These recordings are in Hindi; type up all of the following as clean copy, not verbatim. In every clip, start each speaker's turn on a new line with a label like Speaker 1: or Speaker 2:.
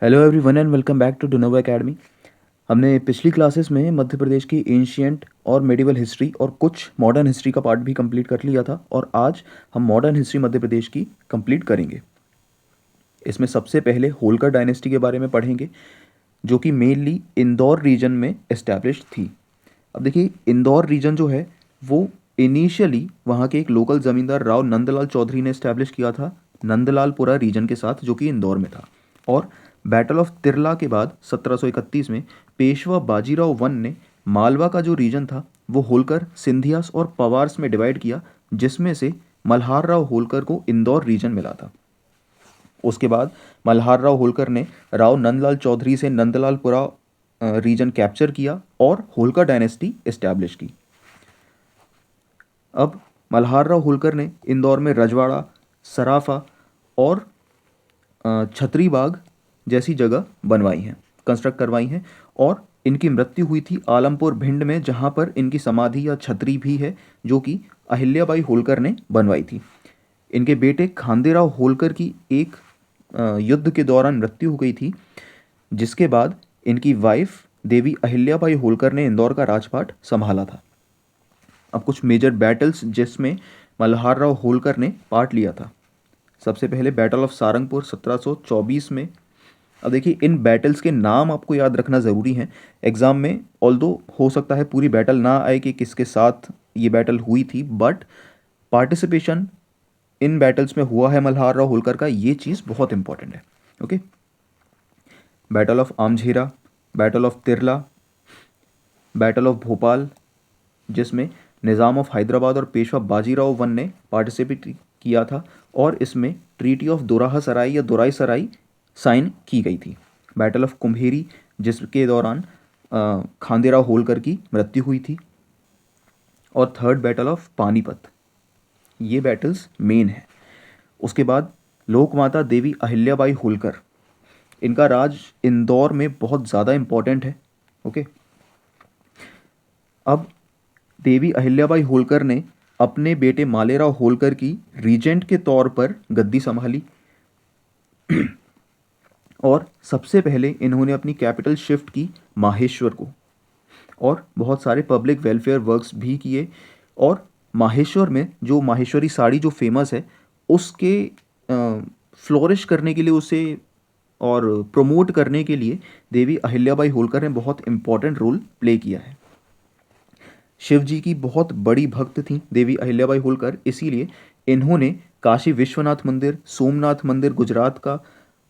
Speaker 1: Hello everyone and welcome back to Dunova academy. हमने पिछली क्लासेस में मध्य प्रदेश की एंशियंट और मेडिवल हिस्ट्री और कुछ मॉडर्न हिस्ट्री का पार्ट भी कंप्लीट कर लिया था और आज हम मॉडर्न हिस्ट्री मध्य प्रदेश की कंप्लीट करेंगे। इसमें सबसे पहले होलकर डायनेस्टी के बारे में पढ़ेंगे जो कि मेनली इंदौर रीजन में इस्टेब्लिश थी। अब देखिए इंदौर रीजन जो है वो इनिशियली वहाँ के एक लोकल ज़मींदार राव नंदलाल चौधरी ने इस्टेब्लिश किया था नंदलालपुरा रीजन के साथ जो कि इंदौर में था। और बैटल ऑफ तिरला के बाद 1731 में पेशवा बाजीराव वन ने मालवा का जो रीजन था वो होलकर सिंधियास और पवार्स में डिवाइड किया, जिसमें से मल्हार राव होलकर को इंदौर रीजन मिला था। उसके बाद मल्हार राव होलकर ने राव नंदलाल चौधरी से नंदलालपुरा रीजन कैप्चर किया और होलकर डायनेस्टी इस्टेब्लिश की। अब मल्हार राव होलकर ने इंदौर में रजवाड़ा, सराफा और छतरी बाग जैसी जगह बनवाई हैं, कंस्ट्रक्ट करवाई हैं। और इनकी मृत्यु हुई थी आलमपुर भिंड में, जहाँ पर इनकी समाधि या छतरी भी है जो कि अहिल्याबाई होलकर ने बनवाई थी। इनके बेटे खांदेराव होलकर की एक युद्ध के दौरान मृत्यु हो गई थी, जिसके बाद इनकी वाइफ देवी अहिल्याबाई होलकर ने इंदौर का राजपाट संभाला था। अब कुछ मेजर बैटल्स जिसमें मल्हार राव होलकर ने पार्ट लिया था। सबसे पहले बैटल ऑफ सारंगपुर 1724 में। अब देखिए इन बैटल्स के नाम आपको याद रखना ज़रूरी है एग्ज़ाम में, ऑल्दो हो सकता है पूरी बैटल ना आए कि किसके साथ ये बैटल हुई थी, बट पार्टिसिपेशन इन बैटल्स में हुआ है मल्हार राव होलकर का, ये चीज़ बहुत इंपॉर्टेंट है। Okay, battle of Amjhera, battle of Tirla, battle of Bhopal जिसमें निज़ाम ऑफ हैदराबाद और पेशवा बाजीराव वन ने पार्टिसिपेट किया था और इसमें ट्रीटी ऑफ दोराहा सराय या दोराई सराय साइन की गई थी। बैटल ऑफ कुम्हेरी जिसके दौरान खांदेराव होलकर की मृत्यु हुई थी। और थर्ड बैटल ऑफ पानीपत, ये बैटल्स मेन है। उसके बाद लोकमाता देवी अहिल्याबाई होलकर, इनका राज इंदौर में बहुत ज़्यादा इम्पोर्टेंट है। ओके, अब देवी अहिल्याबाई होलकर ने अपने बेटे मालेराव होलकर की रीजेंट के तौर पर गद्दी संभाली और सबसे पहले इन्होंने अपनी कैपिटल शिफ्ट की माहेश्वर को और बहुत सारे पब्लिक वेलफेयर वर्क्स भी किए। और माहेश्वर में जो माहेश्वरी साड़ी जो फेमस है उसके फ्लोरिश करने के लिए उसे और प्रमोट करने के लिए देवी अहिल्याबाई होलकर ने बहुत इम्पॉर्टेंट रोल प्ले किया है। शिव जी की बहुत बड़ी भक्त थी देवी अहिल्याबाई होलकर, इसीलिए इन्होंने काशी विश्वनाथ मंदिर, सोमनाथ मंदिर गुजरात का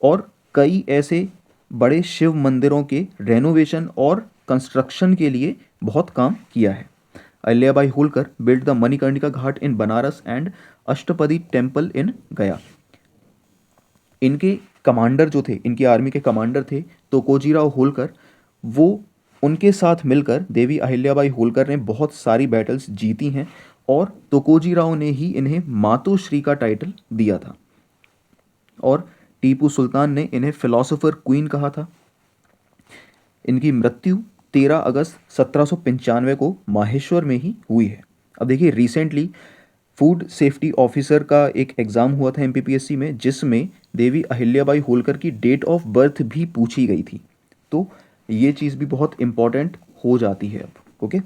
Speaker 1: और कई ऐसे बड़े शिव मंदिरों के रेनोवेशन और कंस्ट्रक्शन के लिए बहुत काम किया है। Ahilyabai Holkar build the Manikarnika Ghat in Banaras and Ashtapadi temple in Gaya. इनके कमांडर जो थे, इनकी आर्मी के कमांडर थे तोकोजीराव होलकर, वो उनके साथ मिलकर देवी अहिल्याबाई होलकर ने बहुत सारी बैटल्स जीती हैं और तोकोजीराव ने ही इन्हें मातोश्री का टाइटल दिया था। और टीपू सुल्तान ने इन्हें फिलोसोफर क्वीन कहा था। इनकी मृत्यु 13 अगस्त 1795 को माहेश्वर में ही हुई है। अब देखिए रिसेंटली फूड सेफ्टी ऑफिसर का एक एग्ज़ाम हुआ था एमपीपीएससी में, जिसमें देवी अहिल्याबाई होलकर की डेट ऑफ बर्थ भी पूछी गई थी। तो ये चीज़ भी बहुत इम्पॉर्टेंट हो जाती है अब। ओके,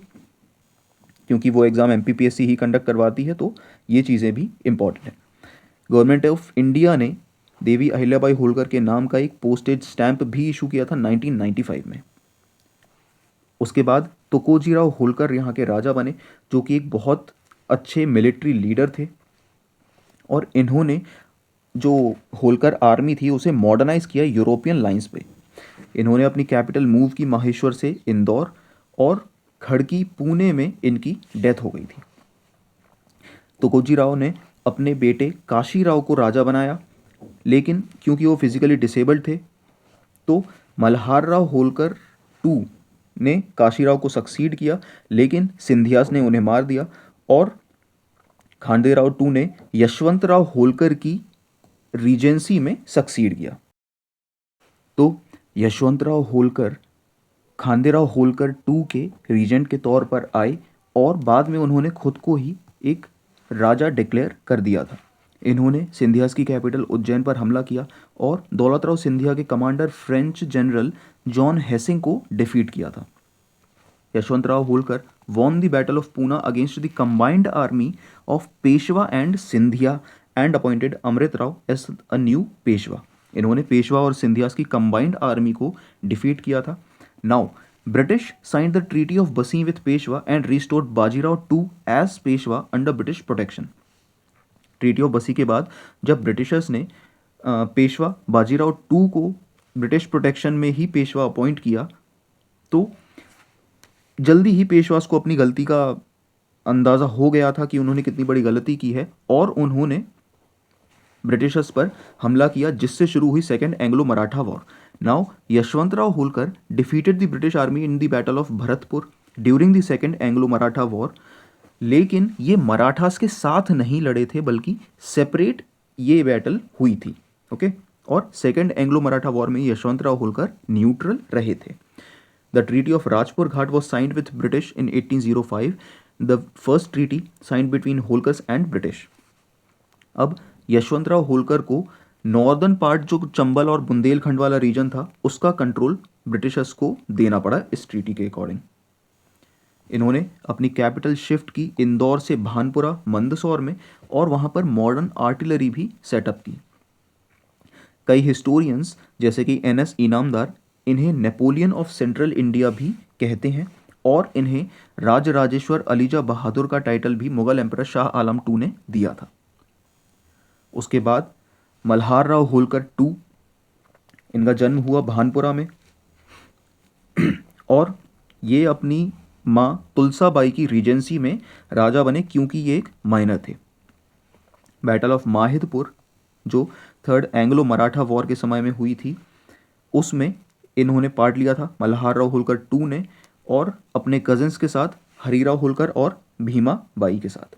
Speaker 1: क्योंकि वो एग्ज़ाम एमपीपीएससी ही कंडक्ट करवाती है, तो ये चीज़ें भी इम्पॉर्टेंट है। गवर्नमेंट ऑफ इंडिया ने देवी अहिल्याबाई होलकर के नाम का एक पोस्टेज स्टैंप भी इशू किया था 1995 में। उसके बाद तुकोजीराव होलकर यहाँ के राजा बने, जो कि एक बहुत अच्छे मिलिट्री लीडर थे और इन्होंने जो होलकर आर्मी थी उसे मॉडर्नाइज किया यूरोपियन लाइंस पे। इन्होंने अपनी कैपिटल मूव की माहेश्वर से इंदौर और खड़की पुणे में इनकी डेथ हो गई थी। तुकोजीराव ने अपने बेटे काशीराव को राजा बनाया, लेकिन क्योंकि वो फिजिकली डिसेबल्ड थे तो मल्हार राव होलकर टू ने काशीराव को सक्सीड किया, लेकिन सिंधियास ने उन्हें मार दिया और खांडेराव टू ने यशवंतराव होलकर की रीजेंसी में सक्सीड किया। तो यशवंतराव होलकर खांडेराव होलकर टू के रीजेंट के तौर पर आए और बाद में उन्होंने खुद को ही एक राजा डिक्लेयर कर दिया था। इन्होंने सिंधियास की कैपिटल उज्जैन पर हमला किया और दौलतराव सिंधिया के कमांडर फ्रेंच जनरल जॉन हेसिंग को डिफीट किया था। Yashwantrao Holkar won the battle of Pune against the combined army of Peshwa and Scindia and appointed Amrit Rao as a new Peshwa. इन्होंने पेशवा और सिंधियास की कंबाइंड आर्मी को डिफीट किया था। Now British signed the treaty of Bassein with Peshwa and restored Bajirao two as Peshwa under British protection. Treaty of Bassein के बाद जब ब्रिटिशर्स ने पेशवा बाजीराव टू को ब्रिटिश प्रोटेक्शन में ही पेशवा अपॉइंट किया तो जल्दी ही पेशवास को अपनी गलती का अंदाज़ा हो गया था कि उन्होंने कितनी बड़ी गलती की है और उन्होंने ब्रिटिशर्स पर हमला किया, जिससे शुरू हुई second Anglo Maratha war. Now Yashwantrao Holkar defeated the British army in the battle of Bharatpur during the second Anglo Maratha war. लेकिन ये मराठास के साथ नहीं लड़े थे बल्कि सेपरेट ये बैटल हुई थी। ओके और सेकेंड एंग्लो मराठा वॉर में यशवंतराव होलकर न्यूट्रल रहे थे। The Treaty of Rajpur Ghat was signed with British in 1805, the first treaty signed between Holkars and British. अब यशवंतराव होलकर को नॉर्दर्न पार्ट जो चंबल और बुंदेलखंड वाला रीजन था उसका कंट्रोल ब्रिटिशर्स को देना पड़ा इस ट्रीटी के अकॉर्डिंग। इन्होंने अपनी कैपिटल शिफ्ट की इंदौर से भानपुरा मंदसौर में और वहाँ पर मॉडर्न आर्टिलरी भी सेटअप की। कई हिस्टोरियंस जैसे कि NS इनामदार इन्हें नेपोलियन ऑफ सेंट्रल इंडिया भी कहते हैं और इन्हें राजराजेश्वर अलीजा बहादुर का टाइटल भी मुगल एम्परर शाह आलम II ने दिया था। उसके बाद मल्हार राव होलकर II, इनका जन्म हुआ भानपुरा में और ये अपनी माँ तुलसाबाई की रीजेंसी में राजा बने क्योंकि ये एक माइनर थे। बैटल ऑफ माहिदपुर जो थर्ड एंग्लो मराठा वॉर के समय में हुई थी उसमें इन्होंने पार्ट लिया था मल्हार राव होलकर II ने और अपने कजिन्स के साथ हरीराव होलकर और भीमा बाई के साथ।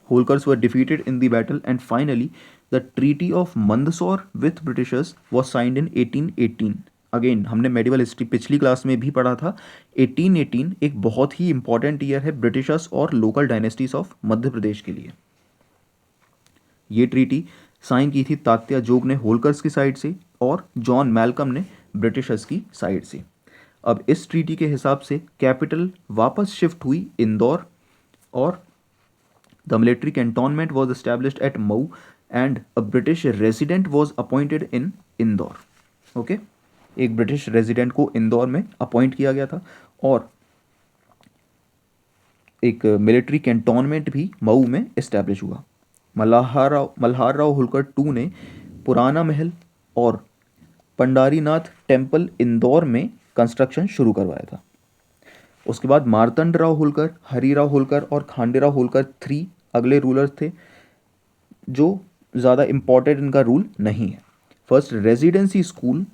Speaker 1: Holkars were defeated in the battle and finally the treaty of Mandsaur with Britishers was signed in 1818। Again हमने मेडिवल हिस्ट्री पिछली क्लास में भी पढ़ा था। 1818 एक बहुत ही इंपॉर्टेंट ईयर है ब्रिटिशर्स और local dynasties of Madhya Pradesh के लिए। ये ट्रीटी साइन की थी तात्या जोग ने होलकर्स की साइड से और जॉन मैल्कम ने ब्रिटिशर्स की साइड से। अब इस ट्रीटी के हिसाब से कैपिटल वापस शिफ्ट हुई इंदौर और the military cantonment was established eight Mau and a British resident was appointed in Indore. Okay एक ब्रिटिश रेजिडेंट को इंदौर में अपॉइंट किया गया था और एक मिलिट्री कैंटोनमेंट भी मऊ में एस्टैब्लिश हुआ। मल्हार राव होलकर II ने पुराना महल और पंडारीनाथ टेम्पल इंदौर में कंस्ट्रक्शन शुरू करवाया था। उसके बाद मार्तंड राव होलकर, हरीराव होलकर और खांडेराव होलकर III अगले रूलर थे जो ज़्यादा इम्पॉर्टेंट इनका रूल नहीं है। First residency school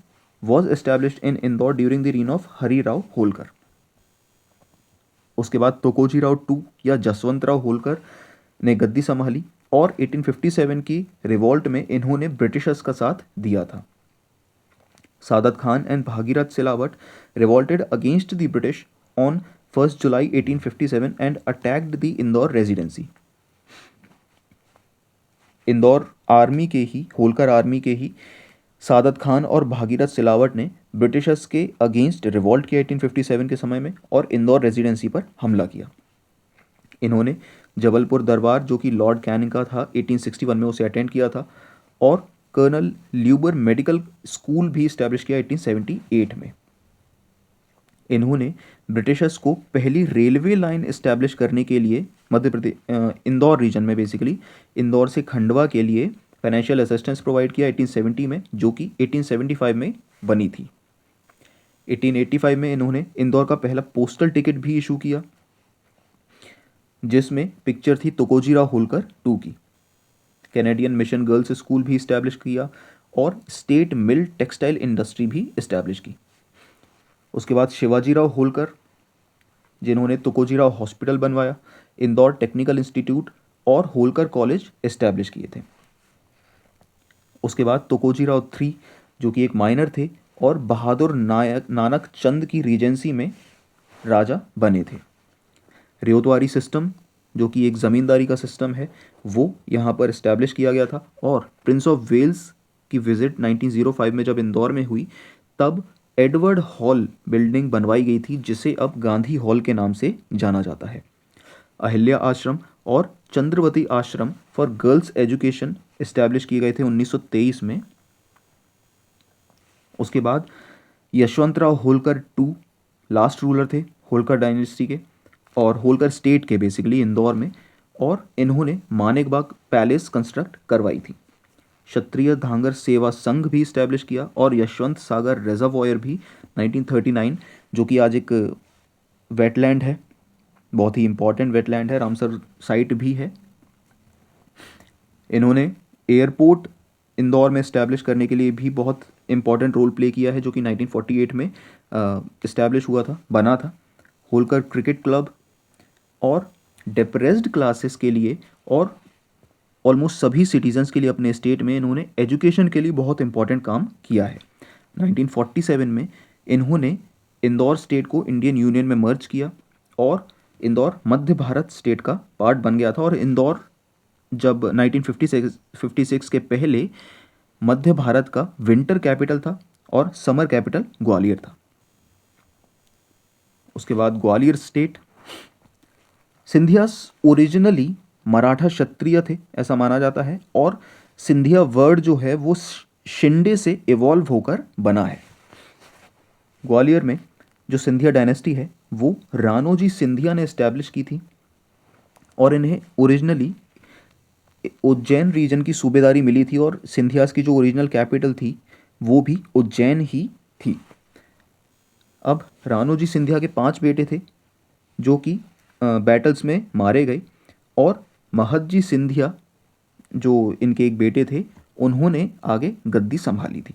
Speaker 1: was established in Indore during the reign of Harirao Holkar. उसके बाद तोकोजी राव II या जसवंत राव होलकर ने गद्दी संभाली और 1857 की रिवॉल्ट में इन्होंने ब्रिटिशर्स का साथ दिया था। Saadat Khan and Bhagirath Silawat revolted against the British on 1 July 1857 and attacked the Indore residency. Indore army के ही होलकर आर्मी के ही सादत खान और भागीरथ सिलावट ने ब्रिटिशर्स के अगेंस्ट रिवॉल्ट किया 1857 के समय में और इंदौर रेजिडेंसी पर हमला किया। इन्होंने जबलपुर दरबार जो कि लॉर्ड कैनिंग का था 1861 में उसे अटेंड किया था और कर्नल ल्यूबर मेडिकल स्कूल भी इस्टेब्लिश किया 1878 में। इन्होंने ब्रिटिशर्स को पहली रेलवे लाइन इस्टेब्लिश करने के लिए मध्य प्रदेश इंदौर रीजन में बेसिकली इंदौर से खंडवा के लिए फाइनेंशियल असिस्टेंस प्रोवाइड किया 1870 में जो कि 1875 में बनी थी। 1885 में इन्होंने इंदौर का पहला पोस्टल टिकट भी इशू किया जिसमें पिक्चर थी तोकोजी राव होलकर II की। कैनेडियन मिशन गर्ल्स स्कूल भी इस्टेब्लिश किया और स्टेट मिल टेक्सटाइल इंडस्ट्री भी इस्टेब्लिश की। उसके बाद शिवाजी राव होलकर जिन्होंने तुकोजी राव हॉस्पिटल बनवाया, इंदौर टेक्निकल इंस्टीट्यूट और होलकर कॉलेज इस्टेब्लिश किए थे। उसके बाद तुकोजी राव III जो कि एक माइनर थे और बहादुर नानक चंद की रीजेंसी में राजा बने थे। रियोतवारी सिस्टम जो कि एक ज़मींदारी का सिस्टम है, वो यहाँ पर इस्टेब्लिश किया गया था। और प्रिंस ऑफ वेल्स की विज़िट 1905 में जब इंदौर में हुई, तब एडवर्ड हॉल बिल्डिंग बनवाई गई थी, जिसे अब गांधी हॉल के नाम से जाना जाता है। अहिल्या आश्रम और चंद्रवती आश्रम फॉर गर्ल्स एजुकेशन इस्टेब्लिश किए गए थे 1923 में। उसके बाद Yashwantrao Holkar two last ruler थे होलकर डायनेस्टी के और होलकर स्टेट के बेसिकली इंदौर में, और इन्होंने मानेक बाग पैलेस कंस्ट्रक्ट करवाई थी। क्षत्रिय धांगर सेवा संघ भी इस्टेब्लिश किया और यशवंत सागर रिजर्वॉयर भी 1939, जो कि आज एक वेटलैंड है, बहुत ही इंपॉर्टेंट वेटलैंड है, रामसर साइट भी है। इन्होंने एयरपोर्ट इंदौर में इस्टेब्लिश करने के लिए भी बहुत इंपॉर्टेंट रोल प्ले किया है, जो कि 1948 में इस्टेब्लिश हुआ था, बना था। होलकर क्रिकेट क्लब और डिप्रेस्ड क्लासेस के लिए और ऑलमोस्ट सभी सिटीजन्स के लिए अपने स्टेट में इन्होंने एजुकेशन के लिए बहुत इंपॉर्टेंट काम किया है। 1947 में इन्होंने इंदौर स्टेट को इंडियन यूनियन में मर्ज किया और इंदौर मध्य भारत स्टेट का पार्ट बन गया था। और इंदौर जब 1956 के पहले मध्य भारत का विंटर कैपिटल था और समर कैपिटल ग्वालियर था। उसके बाद ग्वालियर स्टेट, सिंधियास ओरिजिनली मराठा क्षत्रिय थे ऐसा माना जाता है, और सिंधिया वर्ड जो है वो शिंदे से इवॉल्व होकर बना है। ग्वालियर में जो सिंधिया डायनेस्टी है वो राणोजी सिंधिया ने इस्टेब्लिश की थी और इन्हें ओरिजिनली उज्जैन रीजन की सूबेदारी मिली थी और सिंधियास की जो ओरिजिनल कैपिटल थी वो भी उज्जैन ही थी। अब राणोजी सिंधिया के 5 बेटे थे जो कि बैटल्स में मारे गए, और महदजी सिंधिया जो इनके एक बेटे थे उन्होंने आगे गद्दी संभाली थी।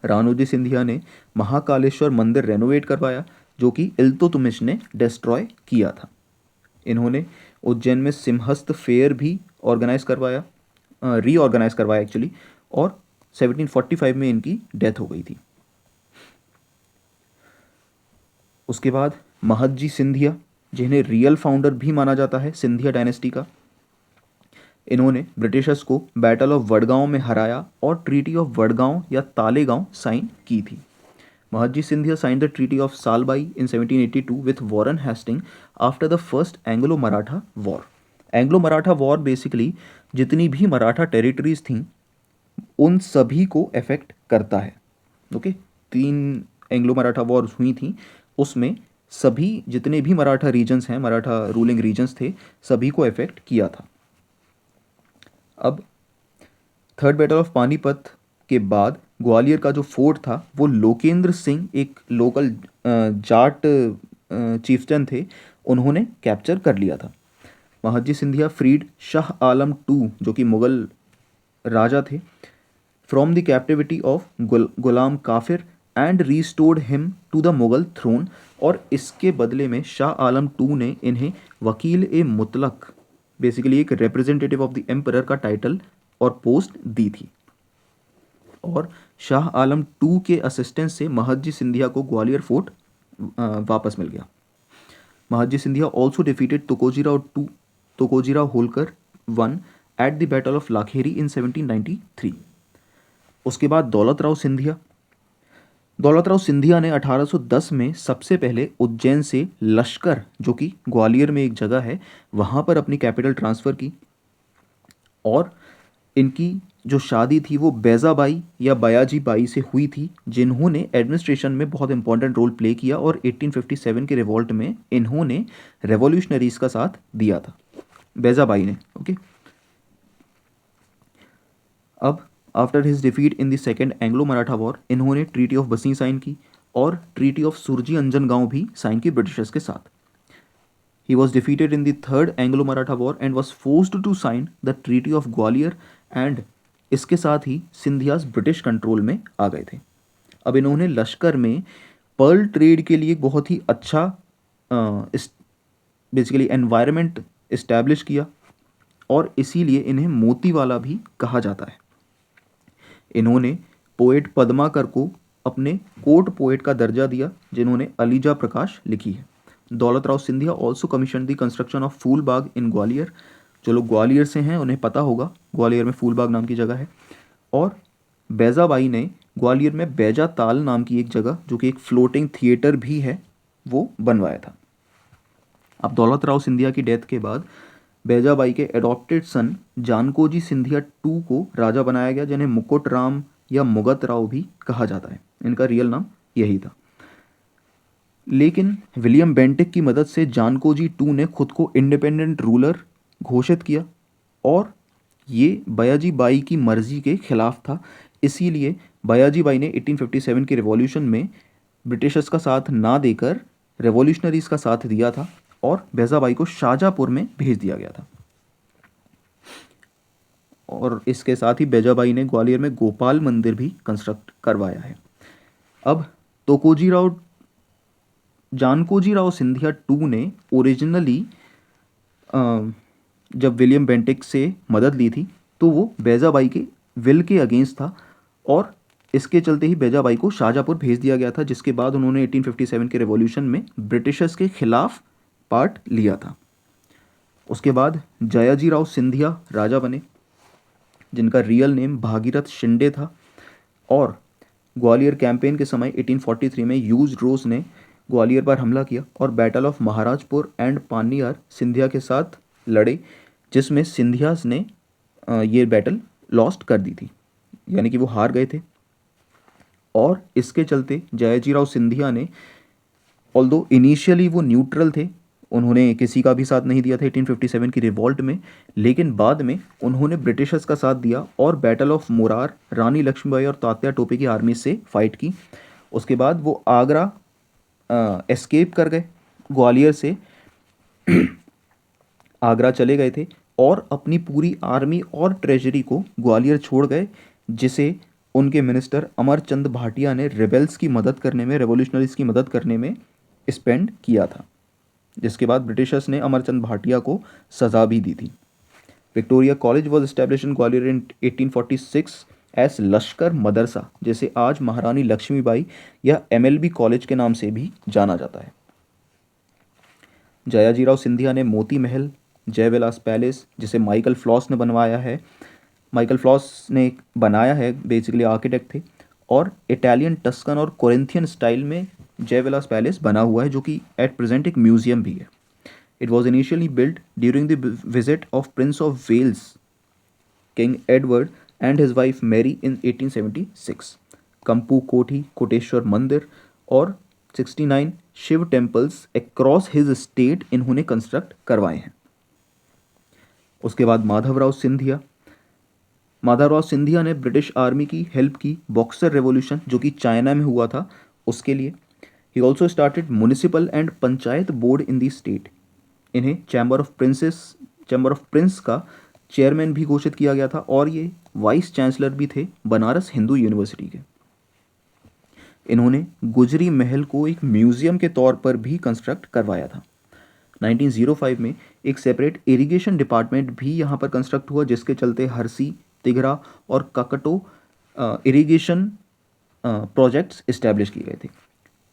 Speaker 1: राणोजी सिंधिया ने महाकालेश्वर मंदिर रेनोवेट करवाया जो कि इल्तुतमिश ने डिस्ट्रॉय किया था। इन्होंने उज्जैन में सिंहस्थ फेयर भी ऑर्गेनाइज करवाया, रीऑर्गेनाइज करवाया एक्चुअली, और 1745 में इनकी डेथ हो गई थी। उसके बाद महदजी सिंधिया, जिन्हें रियल फाउंडर भी माना जाता है सिंधिया डायनेस्टी का, इन्होंने ब्रिटिशर्स को बैटल ऑफ वडगांव में हराया और ट्रीटी ऑफ वडगांव या तालेगांव साइन की थी। Mahadji Scindia signed the treaty of Salbai in 1782 with Warren Hasting after the first Anglo Maratha war. Anglo Maratha war basically जितनी भी मराठा टेरिटरीज थीं उन सभी को अफेक्ट करता है। ओके, 3 एंग्लो मराठा वॉर्स हुई थी, उसमें सभी जितने भी मराठा रीजन्स हैं, मराठा रूलिंग रीजन्स थे, सभी को अफेक्ट किया था। अब थर्ड बैटल ऑफ पानीपत के बाद ग्वालियर का जो फोर्ट था वो लोकेंद्र सिंह, एक लोकल जाट चीफ्टन थे, उन्होंने कैप्चर कर लिया था। महदजी सिंधिया फ्रीड शाह आलम टू जो कि मुगल राजा थे from the captivity of Ghulam Qadir and restored him to the Mughal throne, और इसके बदले में शाह आलम टू ने इन्हें वकील ए मुतलक, बेसिकली एक रिप्रेजेंटेटिव ऑफ द एम्परर का टाइटल और पोस्ट दी थी। और शाह आलम टू के असिस्टेंस से महदजी सिंधिया को ग्वालियर फोर्ट वापस मिल गया। Mahadji Scindia also defeated Tukojirao Holkar 1 at the battle of Lakheri in 1793। उसके बाद दौलतराव सिंधिया ने 1810 में सबसे पहले उज्जैन से लश्कर, जो कि ग्वालियर में एक जगह है, वहाँ पर अपनी कैपिटल ट्रांसफ़र की, और इनकी जो शादी थी वो बैजाबाई या बयाजी बाई से हुई थी, जिन्होंने एडमिनिस्ट्रेशन में बहुत इंपॉर्टेंट रोल प्ले किया और 1857 के रिवॉल्ट में इन्होंने रेवोल्यूशनरीज का साथ दिया था, बैजाबाई ने। ओके, अब after his defeat in the second Anglo Maratha war इन्होंने ट्रीटी ऑफ बसी साइन की और ट्रीटी ऑफ सुरजी अंजन गांव भी साइन की ब्रिटिशर्स के साथ। He was defeated in the third Anglo Maratha war and was forced to sign the treaty of Gwalior, and इसके साथ ही सिंधियास ब्रिटिश कंट्रोल में आ गए थे। अब इन्होंने लश्कर में पर्ल ट्रेड के लिए बहुत ही अच्छा बेसिकली एनवायरनमेंट इस्टेब्लिश किया, और इसीलिए इन्हें मोतीवाला भी कहा जाता है। इन्होंने पोएट पद्माकर को अपने कोर्ट पोएट का दर्जा दिया, जिन्होंने अलीजा प्रकाश लिखी है, Daulat Rao Scindia also commission the construction of Phoolbagh in Gwalior. जो लोग ग्वालियर से हैं उन्हें पता होगा ग्वालियर में फूलबाग नाम की जगह है। और बैजाबाई ने ग्वालियर में बैजा ताल नाम की एक जगह, जो कि एक फ्लोटिंग थिएटर भी है, वो बनवाया था। अब दौलत राव सिंधिया की डेथ के बाद बैजाबाई के adopted son Jankoji Scindia two को राजा बनाया गया, जिन्हें मुकुट राम या मुगत राव भी कहा जाता है। इनका रियल नाम यही था। लेकिन विलियम बेंटिक की मदद से जानकोजी टू ने खुद को इंडिपेंडेंट रूलर घोषित किया और ये बयाजी बाई की मर्जी के खिलाफ था। इसीलिए बयाजी बाई ने 1857 के रिवॉल्यूशन में ब्रिटिशर्स का साथ ना देकर रेवोल्यूशनरीज का साथ दिया था और बैजाबाई को शाहजहाँपुर में भेज दिया गया था। और इसके साथ ही बैजाबाई ने ग्वालियर में गोपाल मंदिर भी कंस्ट्रक्ट करवाया है। अब तोकोजी राव जानकोजी राव सिंधिया टू ने ओरिजिनली जब विलियम बेंटिक से मदद ली थी तो वो बैजाबाई के विल के अगेंस्ट था और इसके चलते ही बैजाबाई को शाहजहाँपुर भेज दिया गया था, जिसके बाद उन्होंने 1857 के रेवोल्यूशन में ब्रिटिशर्स के खिलाफ पार्ट लिया था। उसके बाद जयाजी राव सिंधिया राजा बने, जिनका रियल नेम भागीरथ शिंदे था। और ग्वालियर कैंपेन के समय 1843 में यूज रोज ने ग्वालियर पर हमला किया और battle of Maharajpur and Panniar Scindia के साथ लड़े, जिसमें सिंधियास ने ये बैटल लॉस्ट कर दी थी, यानी कि वो हार गए थे। और इसके चलते जयाजीराव सिंधिया ने, ऑल्दो इनिशियली वो न्यूट्रल थे, उन्होंने किसी का भी साथ नहीं दिया था 1857 की रिवॉल्ट में, लेकिन बाद में उन्होंने ब्रिटिशर्स का साथ दिया और बैटल ऑफ मोरार रानी लक्ष्मीबाई और तात्या टोपे की आर्मी से फाइट की। उसके बाद वो आगरा एस्केप कर गए, ग्वालियर से आगरा चले गए थे और अपनी पूरी आर्मी और ट्रेजरी को ग्वालियर छोड़ गए, जिसे उनके मिनिस्टर अमरचंद भाटिया ने रिबेल्स की मदद करने में, रेवोल्यूशनरीज की मदद करने में स्पेंड किया था, जिसके बाद ब्रिटिशर्स ने अमरचंद भाटिया को सज़ा भी दी थी। Victoria college was establish in Gwalior in 1846 S लश्कर मदरसा, जिसे आज महारानी लक्ष्मीबाई या MLB कॉलेज के नाम से भी जाना जाता है। जयाजीराव सिंधिया ने मोती महल, जयविलास पैलेस, जिसे माइकल फ्लॉस ने बनवाया है, माइकल फ्लॉस ने बनाया है, बेसिकली आर्किटेक्ट थे, और इटालियन, टस्कन और कोरिंथियन स्टाइल में जयविलास पैलेस बना हुआ है, जो कि एट प्रेजेंट एक म्यूजियम भी है। It was initially build during the visit of prince of Wales king Edward and his wife Mary in 1876। Kampoo Kothi, Koteshwar Mandir और 69 Shiva temples across his state इन्होंने कंस्ट्रक्ट करवाए हैं। उसके बाद माधवराव सिंधिया ने ब्रिटिश आर्मी की हेल्प की बॉक्सर रेवोल्यूशन, जो कि चाइना में हुआ था, उसके लिए। He also started municipal and panchayat board in the state. इन्हें चैम्बर ऑफ प्रिंस का चेयरमैन भी घोषित किया गया था और ये वाइस चांसलर भी थे बनारस हिंदू यूनिवर्सिटी के। इन्होंने गुजरी महल को एक म्यूजियम के तौर पर भी कंस्ट्रक्ट करवाया था। 1905 में एक सेपरेट इरिगेशन डिपार्टमेंट भी यहाँ पर कंस्ट्रक्ट हुआ, जिसके चलते हरसी, तिघरा और ककटो इरिगेशन प्रोजेक्ट्स इस्टेब्लिश किए गए थे।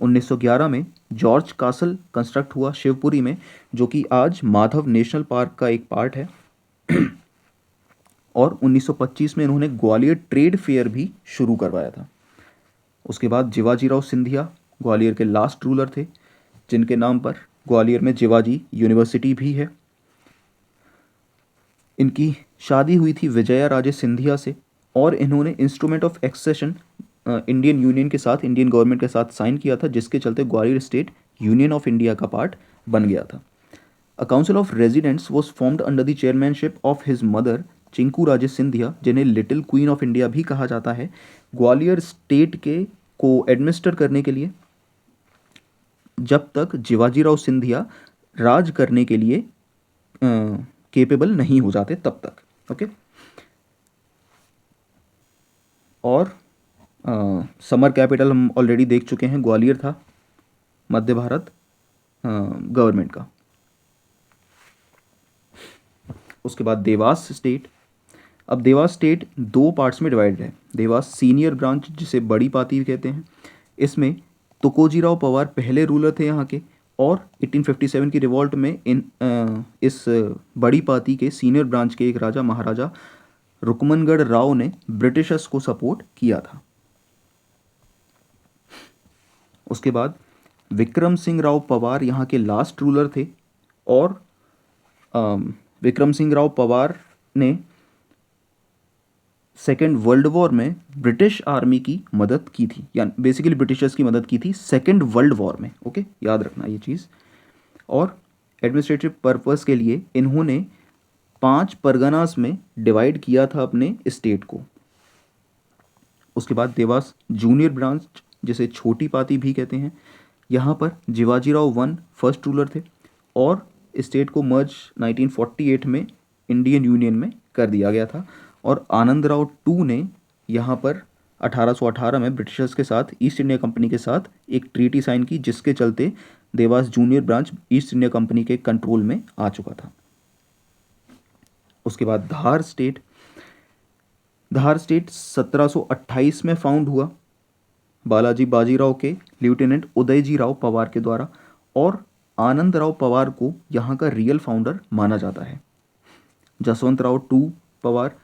Speaker 1: 1911 में जॉर्ज कासल कंस्ट्रक्ट हुआ शिवपुरी में, जो कि आज माधव नेशनल पार्क का एक पार्ट है। और 1925 में इन्होंने ग्वालियर ट्रेड फेयर भी शुरू करवाया था। उसके बाद जिवाजीराव सिंधिया ग्वालियर के लास्ट रूलर थे, जिनके नाम पर ग्वालियर में जिवाजी यूनिवर्सिटी भी है। इनकी शादी हुई थी विजया राजे सिंधिया से और इन्होंने instrument of accession Indian union के साथ, इंडियन गवर्नमेंट के साथ साइन किया था, जिसके चलते Gwalior state union of India का पार्ट बन गया था। A council of residents was formed under the chairmanship of his mother Chinku Raje Scindia, जिन्हें लिटिल क्वीन ऑफ इंडिया भी कहा जाता है, ग्वालियर स्टेट के को एडमिनिस्टर करने के लिए, जब तक जिवाजीराव सिंधिया राज करने के लिए केपेबल नहीं हो जाते तब तक। ओके। और समर कैपिटल हम ऑलरेडी देख चुके हैं, ग्वालियर था, मध्य भारत गवर्नमेंट का। उसके बाद देवास स्टेट। अब देवास स्टेट दो पार्ट्स में डिवाइडेड है। देवास सीनियर ब्रांच, जिसे बड़ी पाती कहते हैं, इसमें तुकोजीराव पवार पहले रूलर थे यहाँ के और 1857 की रिवॉल्ट में इस बड़ी पार्टी के सीनियर ब्रांच के एक राजा महाराजा रुकमनगढ़ राव ने ब्रिटिशर्स को सपोर्ट किया था। उसके बाद विक्रम सिंह राव पवार यहाँ के लास्ट रूलर थे और विक्रम सिंह राव पवार ने सेकेंड वर्ल्ड वॉर में ब्रिटिश आर्मी की मदद की थी, यानी बेसिकली ब्रिटिशर्स की मदद की थी सेकेंड वर्ल्ड वॉर में। ओके, याद रखना ये चीज़। और एडमिनिस्ट्रेटिव पर्पस के लिए इन्होंने 5 परगनास में डिवाइड किया था अपने स्टेट को। उसके बाद देवास जूनियर ब्रांच, जिसे छोटी पाती भी कहते हैं, यहाँ पर जिवाजीराव वन फर्स्ट रूलर थे और स्टेट को मर्ज 1948 में इंडियन यूनियन में कर दिया गया था। और आनंदराव टू ने यहाँ पर 1818 में ब्रिटिशर्स के साथ ईस्ट इंडिया कंपनी के साथ एक ट्रीटी साइन की, जिसके चलते Dewas junior branch east India company के कंट्रोल में आ चुका था। उसके बाद धार स्टेट 1728 में फाउंड हुआ बालाजी बाजीराव के लेफ्टिनेंट उदयजी राव पवार के द्वारा, और आनंदराव पवार को यहाँ का रियल फाउंडर माना जाता है। जसवंत राव टू पवार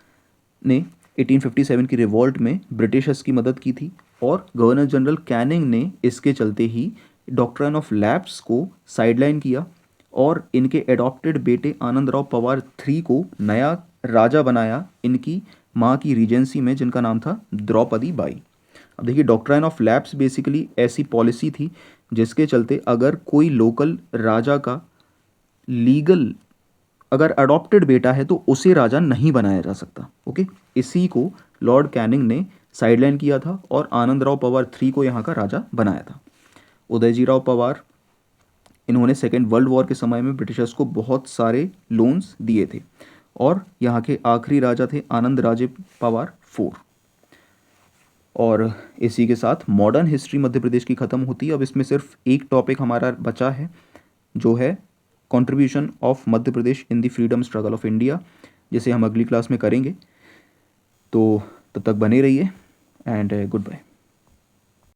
Speaker 1: ने 1857 की रिवॉल्ट में ब्रिटिशर्स की मदद की थी और गवर्नर जनरल कैनिंग ने इसके चलते ही डॉक्ट्रिन ऑफ लैप्स को साइडलाइन किया और इनके एडॉप्टेड बेटे आनंदराव पवार 3 को नया राजा बनाया इनकी माँ की रीजेंसी में, जिनका नाम था द्रौपदी बाई। अब देखिए, डॉक्ट्रिन ऑफ लैप्स बेसिकली ऐसी पॉलिसी थी जिसके चलते अगर कोई लोकल राजा का लीगल अगर अडॉप्टेड बेटा है तो उसे राजा नहीं बनाया जा सकता। ओके, इसी को लॉर्ड कैनिंग ने साइडलाइन किया था और आनंदराव पवार 3 को यहाँ का राजा बनाया था। उदयजीराव पवार, इन्होंने सेकेंड वर्ल्ड वॉर के समय में ब्रिटिशर्स को बहुत सारे लोन्स दिए थे और यहाँ के आखिरी राजा थे आनंद राजे पवार 4। और इसी के साथ मॉडर्न हिस्ट्री मध्य प्रदेश की ख़त्म होती है। अब इसमें सिर्फ एक टॉपिक हमारा बचा है, जो है contribution of Madhya Pradesh in the freedom struggle of India, जिसे हम अगली क्लास में करेंगे। तो तब तक बने रहिए एंड गुड बाय।